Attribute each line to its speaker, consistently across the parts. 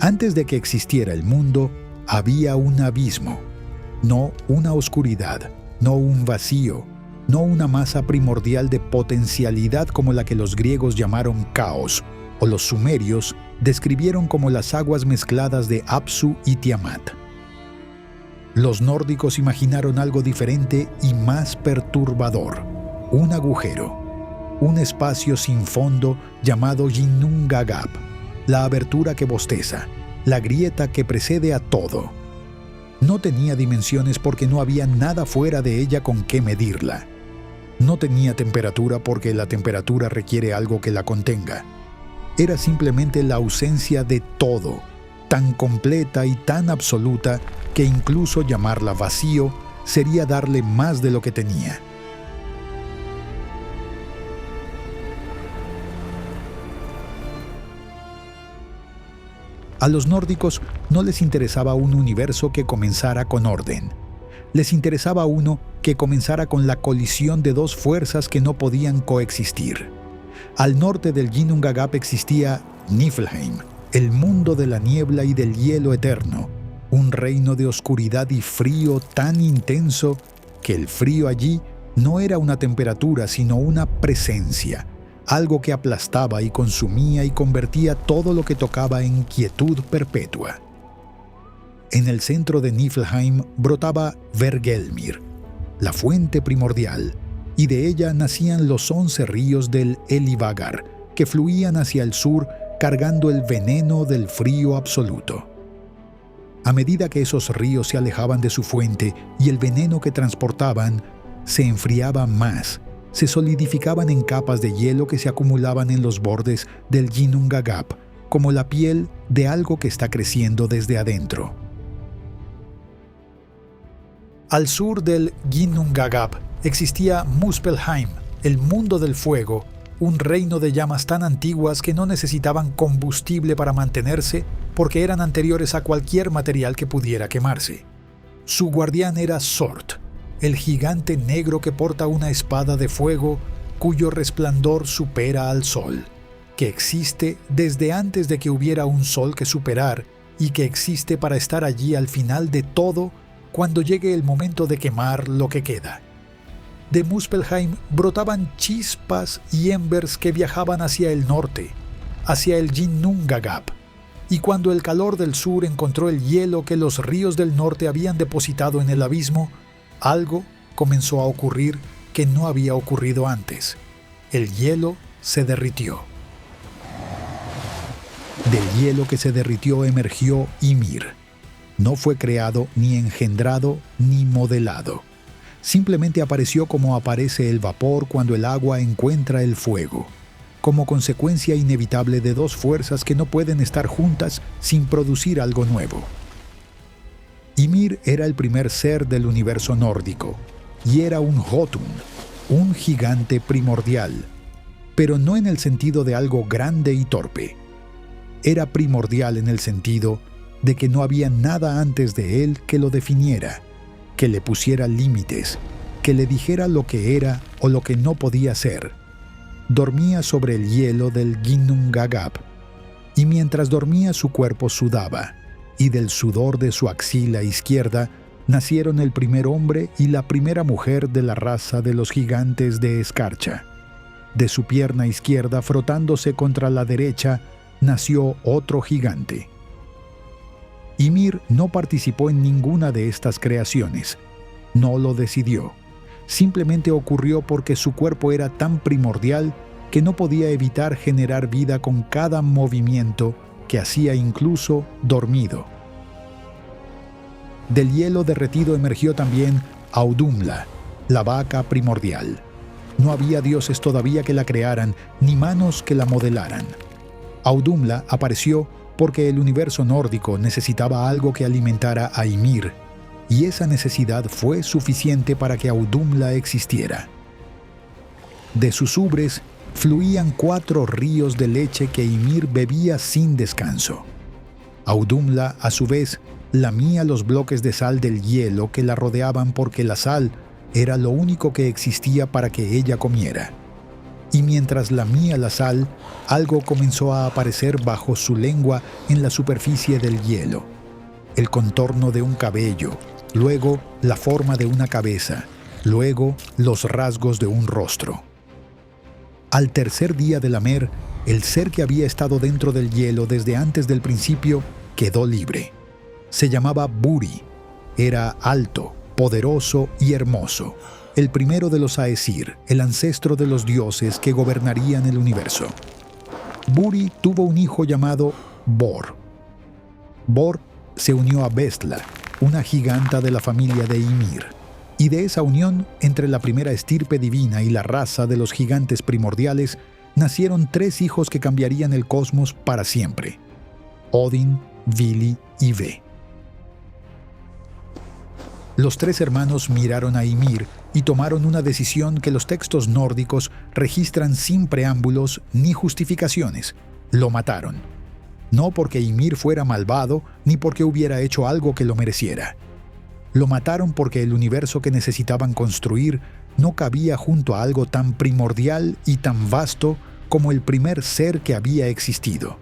Speaker 1: Antes de que existiera el mundo, había un abismo, no una oscuridad, no un vacío, no una masa primordial de potencialidad como la que los griegos llamaron caos, o los sumerios describieron como las aguas mezcladas de Apsu y Tiamat. Los nórdicos imaginaron algo diferente y más perturbador: un agujero, un espacio sin fondo llamado Ginnungagap, la abertura que bosteza, la grieta que precede a todo. No tenía dimensiones porque no había nada fuera de ella con qué medirla. No tenía temperatura porque la temperatura requiere algo que la contenga. Era simplemente la ausencia de todo, tan completa y tan absoluta que incluso llamarla vacío sería darle más de lo que tenía. A los nórdicos no les interesaba un universo que comenzara con orden. Les interesaba uno que comenzara con la colisión de dos fuerzas que no podían coexistir. Al norte del Ginnungagap existía Niflheim, el mundo de la niebla y del hielo eterno, un reino de oscuridad y frío tan intenso que el frío allí no era una temperatura sino una presencia, algo que aplastaba y consumía y convertía todo lo que tocaba en quietud perpetua. En el centro de Niflheim brotaba Hvergelmir, la fuente primordial, y de ella nacían los 11 ríos del Elivagar, que fluían hacia el sur cargando el veneno del frío absoluto. A medida que esos ríos se alejaban de su fuente y el veneno que transportaban se enfriaba más, se solidificaban en capas de hielo que se acumulaban en los bordes del Ginnungagap, como la piel de algo que está creciendo desde adentro. Al sur del Ginnungagap existía Muspelheim, el mundo del fuego, un reino de llamas tan antiguas que no necesitaban combustible para mantenerse porque eran anteriores a cualquier material que pudiera quemarse. Su guardián era Sort, el gigante negro que porta una espada de fuego cuyo resplandor supera al sol, que existe desde antes de que hubiera un sol que superar y que existe para estar allí al final de todo cuando llegue el momento de quemar lo que queda. De Muspelheim brotaban chispas y embers que viajaban hacia el norte, hacia el Ginnungagap, y cuando el calor del sur encontró el hielo que los ríos del norte habían depositado en el abismo, algo comenzó a ocurrir que no había ocurrido antes. El hielo se derritió. Del hielo que se derritió emergió Ymir. No fue creado, ni engendrado, ni modelado. Simplemente apareció como aparece el vapor cuando el agua encuentra el fuego, como consecuencia inevitable de dos fuerzas que no pueden estar juntas sin producir algo nuevo. Ymir era el primer ser del universo nórdico, y era un Jotun, un gigante primordial, pero no en el sentido de algo grande y torpe. Era primordial en el sentido de que no había nada antes de él que lo definiera, que le pusiera límites, que le dijera lo que era o lo que no podía ser. Dormía sobre el hielo del Ginnungagap, y mientras dormía su cuerpo sudaba, y del sudor de su axila izquierda nacieron el primer hombre y la primera mujer de la raza de los gigantes de escarcha. De su pierna izquierda, frotándose contra la derecha, nació otro gigante. Ymir no participó en ninguna de estas creaciones. No lo decidió. Simplemente ocurrió porque su cuerpo era tan primordial que no podía evitar generar vida con cada movimiento que hacía incluso dormido. Del hielo derretido emergió también Audumla, la vaca primordial. No había dioses todavía que la crearan, ni manos que la modelaran. Audumla apareció porque el universo nórdico necesitaba algo que alimentara a Ymir, y esa necesidad fue suficiente para que Audumla existiera. De sus ubres fluían 4 ríos de leche que Ymir bebía sin descanso. Audumla, a su vez, lamía los bloques de sal del hielo que la rodeaban porque la sal era lo único que existía para que ella comiera. y mientras lamía la sal, algo comenzó a aparecer bajo su lengua en la superficie del hielo. El contorno de un cabello, luego la forma de una cabeza, luego los rasgos de un rostro. Al tercer día de lamer, el ser que había estado dentro del hielo desde antes del principio quedó libre. Se llamaba Buri. Era alto, poderoso y hermoso. El primero de los Aesir, el ancestro de los dioses que gobernarían el universo. Buri tuvo un hijo llamado Bor. Bor se unió a Bestla, una giganta de la familia de Ymir. Y de esa unión, entre la primera estirpe divina y la raza de los gigantes primordiales, nacieron 3 hijos que cambiarían el cosmos para siempre: Odin, Vili y Ve. Los 3 hermanos miraron a Ymir y tomaron una decisión que los textos nórdicos registran sin preámbulos ni justificaciones. Lo mataron. No porque Ymir fuera malvado, ni porque hubiera hecho algo que lo mereciera. Lo mataron porque el universo que necesitaban construir no cabía junto a algo tan primordial y tan vasto como el primer ser que había existido.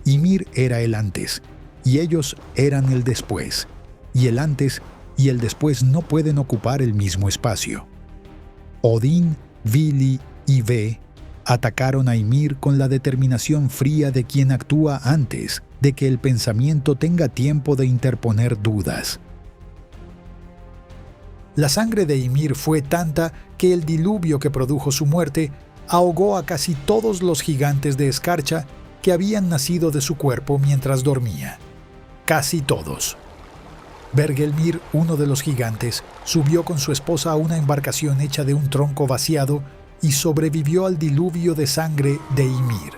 Speaker 1: Ymir era el antes, y ellos eran el después, y el antes y el después no pueden ocupar el mismo espacio. Odín, Vili y Ve atacaron a Ymir con la determinación fría de quien actúa antes de que el pensamiento tenga tiempo de interponer dudas. La sangre de Ymir fue tanta que el diluvio que produjo su muerte ahogó a casi todos los gigantes de escarcha que habían nacido de su cuerpo mientras dormía. Casi todos. Bergelmir, uno de los gigantes, subió con su esposa a una embarcación hecha de un tronco vaciado y sobrevivió al diluvio de sangre de Ymir.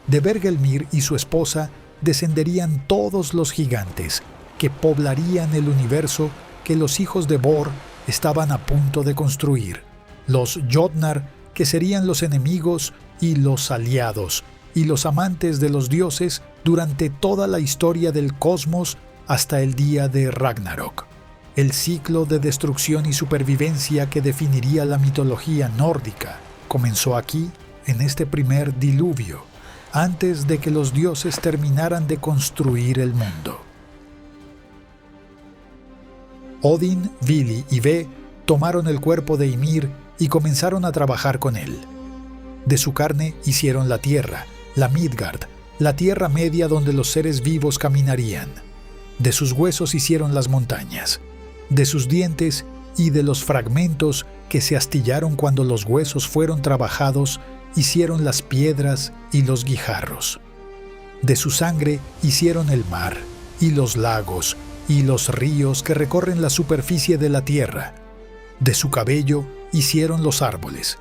Speaker 1: De Bergelmir y su esposa descenderían todos los gigantes que poblarían el universo que los hijos de Bor estaban a punto de construir, los Jotnar, que serían los enemigos y los aliados, y los amantes de los dioses durante toda la historia del cosmos hasta el día de Ragnarok, el ciclo de destrucción y supervivencia que definiría la mitología nórdica. Comenzó aquí, en este primer diluvio, antes de que los dioses terminaran de construir el mundo. Odin, Vili y Ve tomaron el cuerpo de Ymir y comenzaron a trabajar con él. De su carne hicieron la tierra, la Midgard, la tierra media donde los seres vivos caminarían. De sus huesos hicieron las montañas. De sus dientes y de los fragmentos que se astillaron cuando los huesos fueron trabajados, hicieron las piedras y los guijarros. De su sangre hicieron el mar y los lagos y los ríos que recorren la superficie de la tierra. De su cabello hicieron los árboles.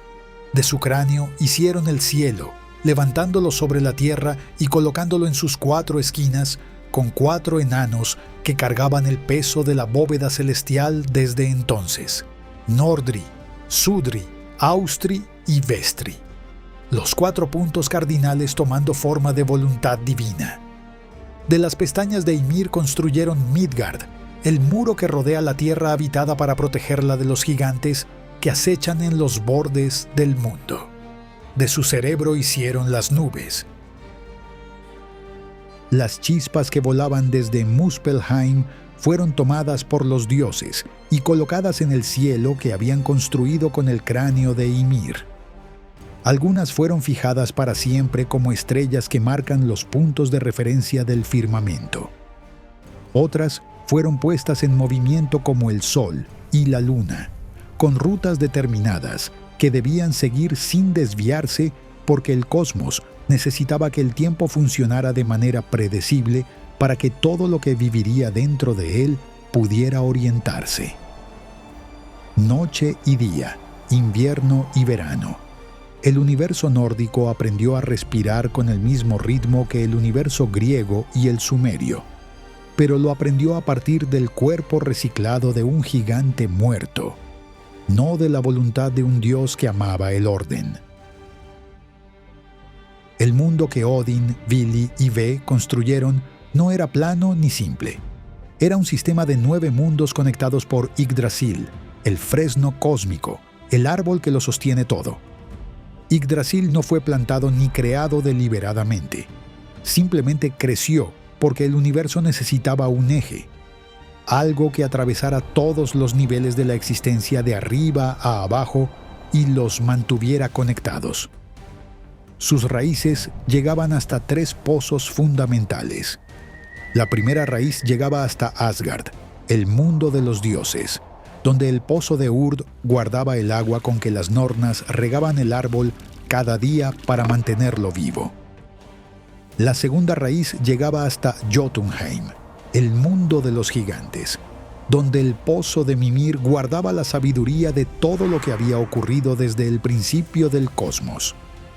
Speaker 1: De su cráneo hicieron el cielo, levantándolo sobre la tierra y colocándolo en sus 4 esquinas, con 4 enanos que cargaban el peso de la bóveda celestial desde entonces: Nordri, Sudri, Austri y Vestri. Los 4 puntos cardinales tomando forma de voluntad divina. De las pestañas de Ymir construyeron Midgard, el muro que rodea la tierra habitada para protegerla de los gigantes que acechan en los bordes del mundo. De su cerebro hicieron las nubes. Las chispas que volaban desde Muspelheim fueron tomadas por los dioses y colocadas en el cielo que habían construido con el cráneo de Ymir. Algunas fueron fijadas para siempre como estrellas que marcan los puntos de referencia del firmamento. Otras fueron puestas en movimiento como el sol y la luna, con rutas determinadas que debían seguir sin desviarse porque el cosmos necesitaba que el tiempo funcionara de manera predecible para que todo lo que viviría dentro de él pudiera orientarse. Noche y día, invierno y verano. El universo nórdico aprendió a respirar con el mismo ritmo que el universo griego y el sumerio, pero lo aprendió a partir del cuerpo reciclado de un gigante muerto, no de la voluntad de un dios que amaba el orden. El mundo que Odin, Vili y Ve construyeron no era plano ni simple. Era un sistema de 9 mundos conectados por Yggdrasil, el fresno cósmico, el árbol que lo sostiene todo. Yggdrasil no fue plantado ni creado deliberadamente. Simplemente creció porque el universo necesitaba un eje, algo que atravesara todos los niveles de la existencia de arriba a abajo y los mantuviera conectados. Sus raíces llegaban hasta 3 pozos fundamentales. La primera raíz llegaba hasta Asgard, el mundo de los dioses, donde el pozo de Urd guardaba el agua con que las Nornas regaban el árbol cada día para mantenerlo vivo. La segunda raíz llegaba hasta Jotunheim, el mundo de los gigantes, donde el pozo de Mimir guardaba la sabiduría de todo lo que había ocurrido desde el principio del cosmos.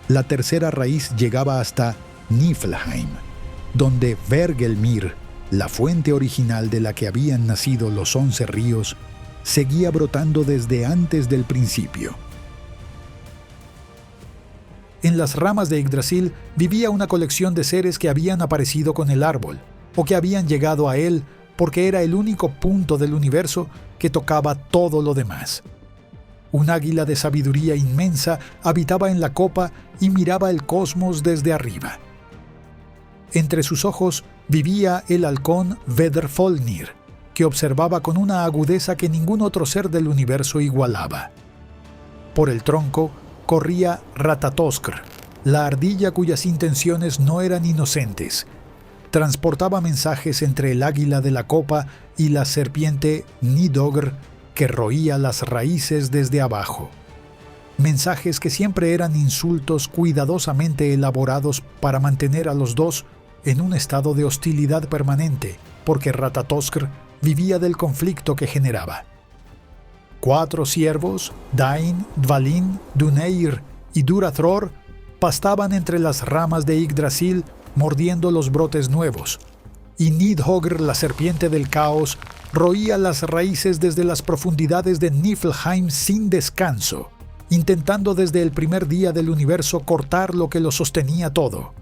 Speaker 1: La tercera raíz llegaba hasta Niflheim, donde Hvergelmir, la fuente original de la que habían nacido los 11 ríos, seguía brotando desde antes del principio. En las ramas de Yggdrasil vivía una colección de seres que habían aparecido con el árbol, o que habían llegado a él porque era el único punto del universo que tocaba todo lo demás. Un águila de sabiduría inmensa habitaba en la copa y miraba el cosmos desde arriba. Entre sus ojos vivía el halcón Vedrfolnir, que observaba con una agudeza que ningún otro ser del universo igualaba. Por el tronco corría Ratatoskr, la ardilla cuyas intenciones no eran inocentes. Transportaba mensajes entre el águila de la copa y la serpiente Nidogr, que roía las raíces desde abajo. Mensajes que siempre eran insultos cuidadosamente elaborados para mantener a los dos en un estado de hostilidad permanente, porque Ratatoskr vivía del conflicto que generaba. 4 ciervos, Dain, Dvalin, Duneir y Durathror, pastaban entre las ramas de Yggdrasil mordiendo los brotes nuevos, y Nidhogr, la serpiente del caos, roía las raíces desde las profundidades de Niflheim sin descanso, intentando desde el primer día del universo cortar lo que lo sostenía todo.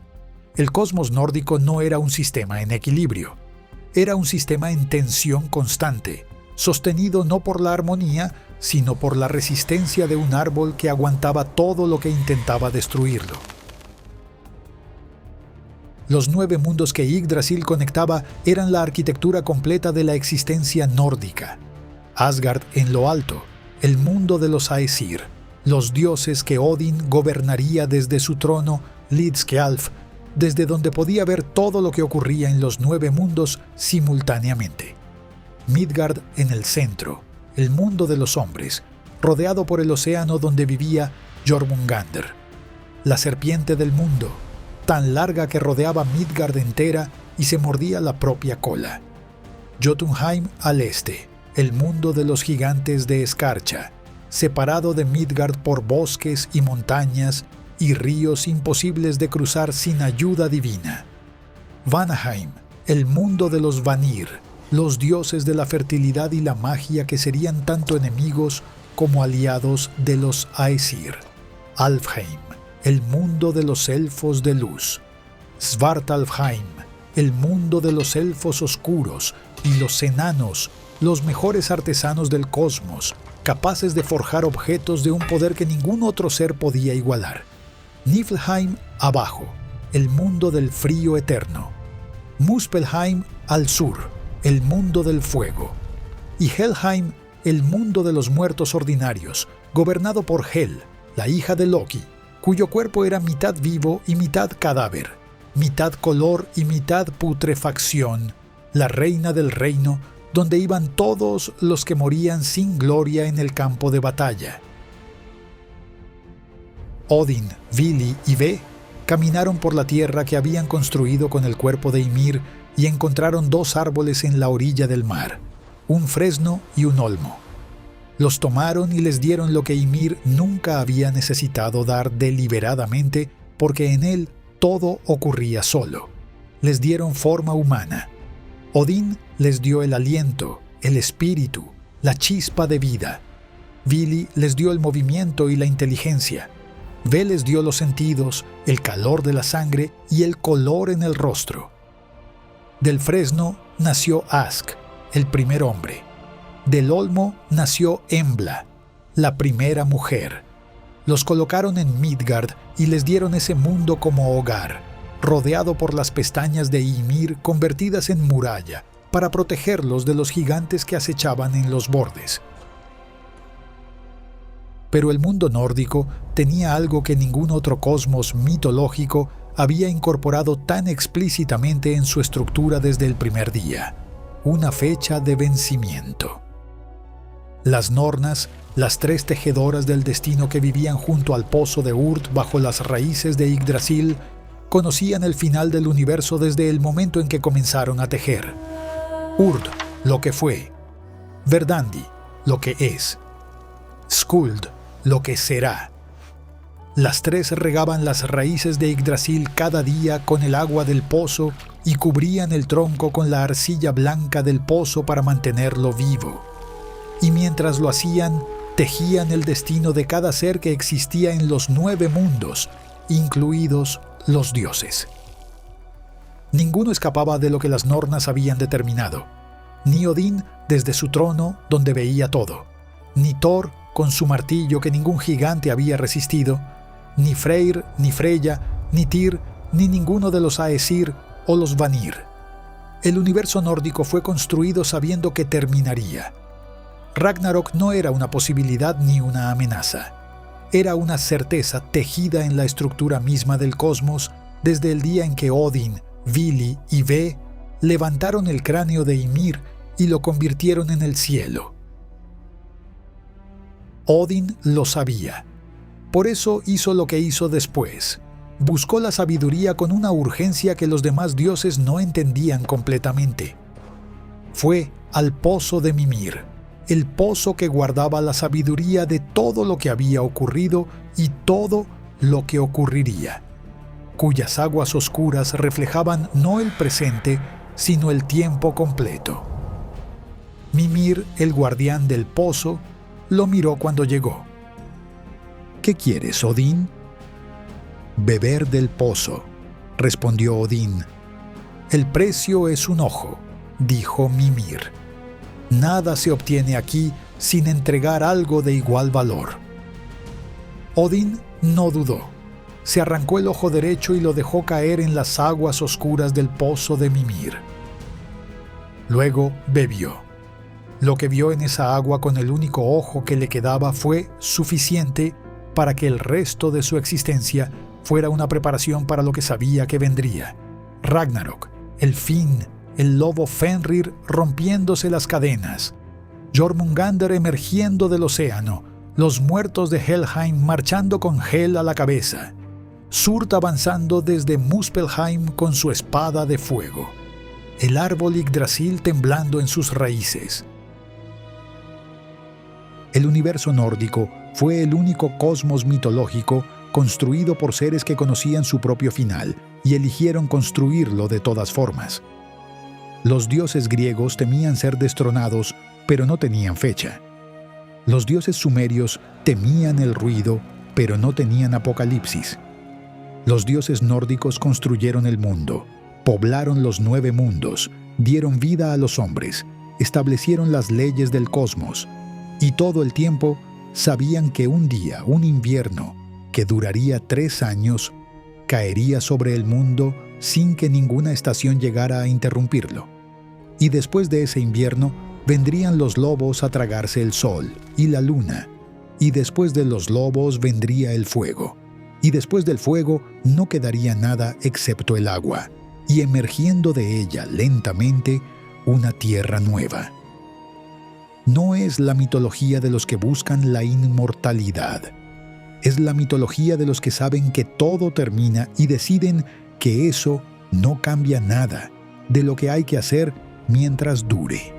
Speaker 1: El cosmos nórdico no era un sistema en equilibrio, era un sistema en tensión constante, sostenido no por la armonía, sino por la resistencia de un árbol que aguantaba todo lo que intentaba destruirlo. Los 9 mundos que Yggdrasil conectaba eran la arquitectura completa de la existencia nórdica. Asgard en lo alto, el mundo de los Aesir, los dioses que Odin gobernaría desde su trono, Hlidskjalf, desde donde podía ver todo lo que ocurría en los 9 mundos simultáneamente. Midgard en el centro, el mundo de los hombres, rodeado por el océano donde vivía Jormungandr, la serpiente del mundo, tan larga que rodeaba Midgard entera y se mordía la propia cola. Jotunheim al este, el mundo de los gigantes de escarcha, separado de Midgard por bosques y montañas y ríos imposibles de cruzar sin ayuda divina. Vanaheim, el mundo de los Vanir, los dioses de la fertilidad y la magia que serían tanto enemigos como aliados de los Aesir. Alfheim, el mundo de los elfos de luz. Svartalfheim, el mundo de los elfos oscuros y los enanos, los mejores artesanos del cosmos, capaces de forjar objetos de un poder que ningún otro ser podía igualar. Niflheim abajo, el mundo del frío eterno. Muspelheim al sur, el mundo del fuego. Y Helheim, el mundo de los muertos ordinarios, gobernado por Hel, la hija de Loki, cuyo cuerpo era mitad vivo y mitad cadáver, mitad color y mitad putrefacción, la reina del reino, donde iban todos los que morían sin gloria en el campo de batalla. Odin, Vili y Ve caminaron por la tierra que habían construido con el cuerpo de Ymir y encontraron 2 árboles en la orilla del mar, un fresno y un olmo. Los tomaron y les dieron lo que Ymir nunca había necesitado dar deliberadamente, porque en él todo ocurría solo. Les dieron forma humana. Odín les dio el aliento, el espíritu, la chispa de vida. Vili les dio el movimiento y la inteligencia. Ve les dio los sentidos, el calor de la sangre y el color en el rostro. Del fresno nació Ask, el primer hombre. Del olmo nació Embla, la primera mujer. Los colocaron en Midgard y les dieron ese mundo como hogar, rodeado por las pestañas de Ymir convertidas en muralla, para protegerlos de los gigantes que acechaban en los bordes. Pero el mundo nórdico tenía algo que ningún otro cosmos mitológico había incorporado tan explícitamente en su estructura desde el primer día: una fecha de vencimiento. Las Nornas, las tres tejedoras del destino que vivían junto al pozo de Urd bajo las raíces de Yggdrasil, conocían el final del universo desde el momento en que comenzaron a tejer. Urd, lo que fue; Verdandi, lo que es; Skuld, lo que será. Las tres regaban las raíces de Yggdrasil cada día con el agua del pozo y cubrían el tronco con la arcilla blanca del pozo para mantenerlo vivo. Y mientras lo hacían, tejían el destino de cada ser que existía en los 9 mundos, incluidos los dioses. Ninguno escapaba de lo que las Nornas habían determinado. Ni Odín desde su trono, donde veía todo; ni Thor con su martillo que ningún gigante había resistido; ni Freyr, ni Freya, ni Tyr, ni ninguno de los Aesir o los Vanir. El universo nórdico fue construido sabiendo que terminaría. Ragnarok no era una posibilidad ni una amenaza. Era una certeza tejida en la estructura misma del cosmos desde el día en que Odin, Vili y Ve levantaron el cráneo de Ymir y lo convirtieron en el cielo. Odin lo sabía. Por eso hizo lo que hizo después. Buscó la sabiduría con una urgencia que los demás dioses no entendían completamente. Fue al pozo de Mimir, el pozo que guardaba la sabiduría de todo lo que había ocurrido y todo lo que ocurriría, cuyas aguas oscuras reflejaban no el presente, sino el tiempo completo. Mimir, el guardián del pozo, lo miró cuando llegó. «¿Qué quieres, Odín?» «Beber del pozo», respondió Odín. «El precio es un ojo», dijo Mimir. «Nada se obtiene aquí sin entregar algo de igual valor». Odín no dudó. Se arrancó el ojo derecho y lo dejó caer en las aguas oscuras del pozo de Mimir. Luego bebió. Lo que vio en esa agua con el único ojo que le quedaba fue suficiente para que el resto de su existencia fuera una preparación para lo que sabía que vendría: Ragnarok, el fin, el lobo Fenrir rompiéndose las cadenas, Jormungandr emergiendo del océano, los muertos de Helheim marchando con Hel a la cabeza, Surt avanzando desde Muspelheim con su espada de fuego, el árbol Yggdrasil temblando en sus raíces. El universo nórdico fue el único cosmos mitológico construido por seres que conocían su propio final y eligieron construirlo de todas formas. Los dioses griegos temían ser destronados, pero no tenían fecha. Los dioses sumerios temían el ruido, pero no tenían apocalipsis. Los dioses nórdicos construyeron el mundo, poblaron los 9 mundos, dieron vida a los hombres, establecieron las leyes del cosmos, y todo el tiempo sabían que un día, un invierno, que duraría 3 años, caería sobre el mundo sin que ninguna estación llegara a interrumpirlo. Y después de ese invierno, vendrían los lobos a tragarse el sol y la luna, y después de los lobos vendría el fuego, y después del fuego no quedaría nada excepto el agua, y emergiendo de ella lentamente una tierra nueva. No es la mitología de los que buscan la inmortalidad. Es la mitología de los que saben que todo termina y deciden que eso no cambia nada de lo que hay que hacer mientras dure.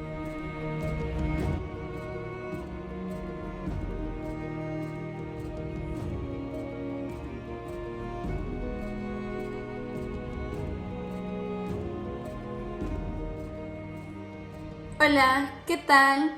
Speaker 2: Hola, ¿qué tal?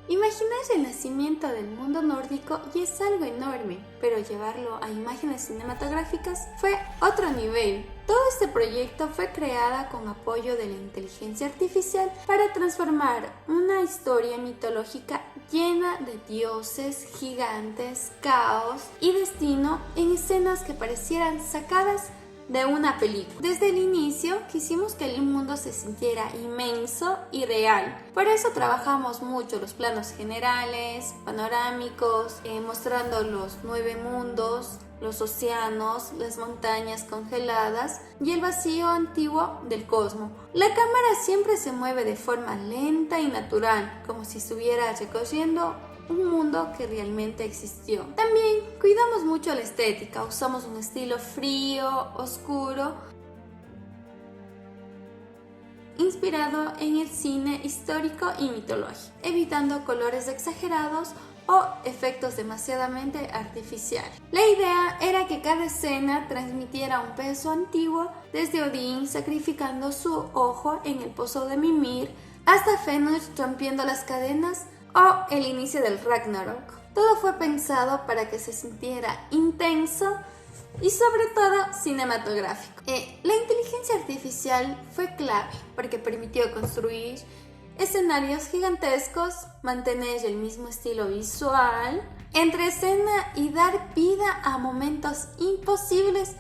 Speaker 2: Imaginar el nacimiento del mundo nórdico y es algo enorme, pero llevarlo a imágenes cinematográficas fue otro nivel. Todo este proyecto fue creado con apoyo de la inteligencia artificial para transformar una historia mitológica llena de dioses, gigantes, caos y destino en escenas que parecieran sacadas de una película. Desde el inicio quisimos que el mundo se sintiera inmenso y real. Por eso trabajamos mucho los planos generales, panorámicos, mostrando los 9 mundos, los océanos, las montañas congeladas y el vacío antiguo del cosmos. La cámara siempre se mueve de forma lenta y natural, como si estuviera recorriendo un mundo que realmente existió. También cuidamos mucho la estética, usamos un estilo frío, oscuro, inspirado en el cine histórico y mitológico, evitando colores exagerados o efectos demasiadamente artificiales. La idea era que cada escena transmitiera un peso antiguo, desde Odín sacrificando su ojo en el pozo de Mimir, hasta Fenris rompiendo las cadenas o el inicio del Ragnarok. Todo fue pensado para que se sintiera intenso y sobre todo cinematográfico. La inteligencia artificial fue clave porque permitió construir escenarios gigantescos, mantener el mismo estilo visual entre escena y dar vida a momentos imposibles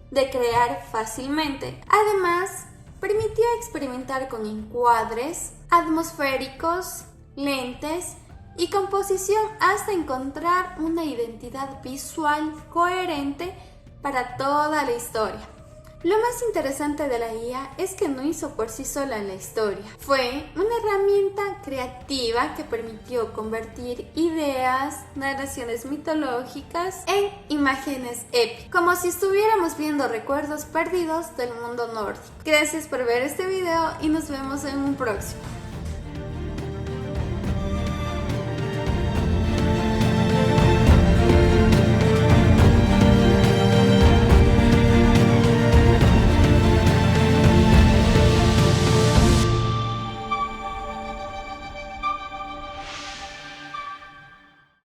Speaker 2: de crear fácilmente. Además, permitió experimentar con encuadres atmosféricos, lentes y composición hasta encontrar una identidad visual coherente para toda la historia. Lo más interesante de la IA es que no hizo por sí sola la historia. Fue una herramienta creativa que permitió convertir ideas, narraciones mitológicas en imágenes épicas, como si estuviéramos viendo recuerdos perdidos del mundo nórdico. Gracias por ver este video y nos vemos en un próximo.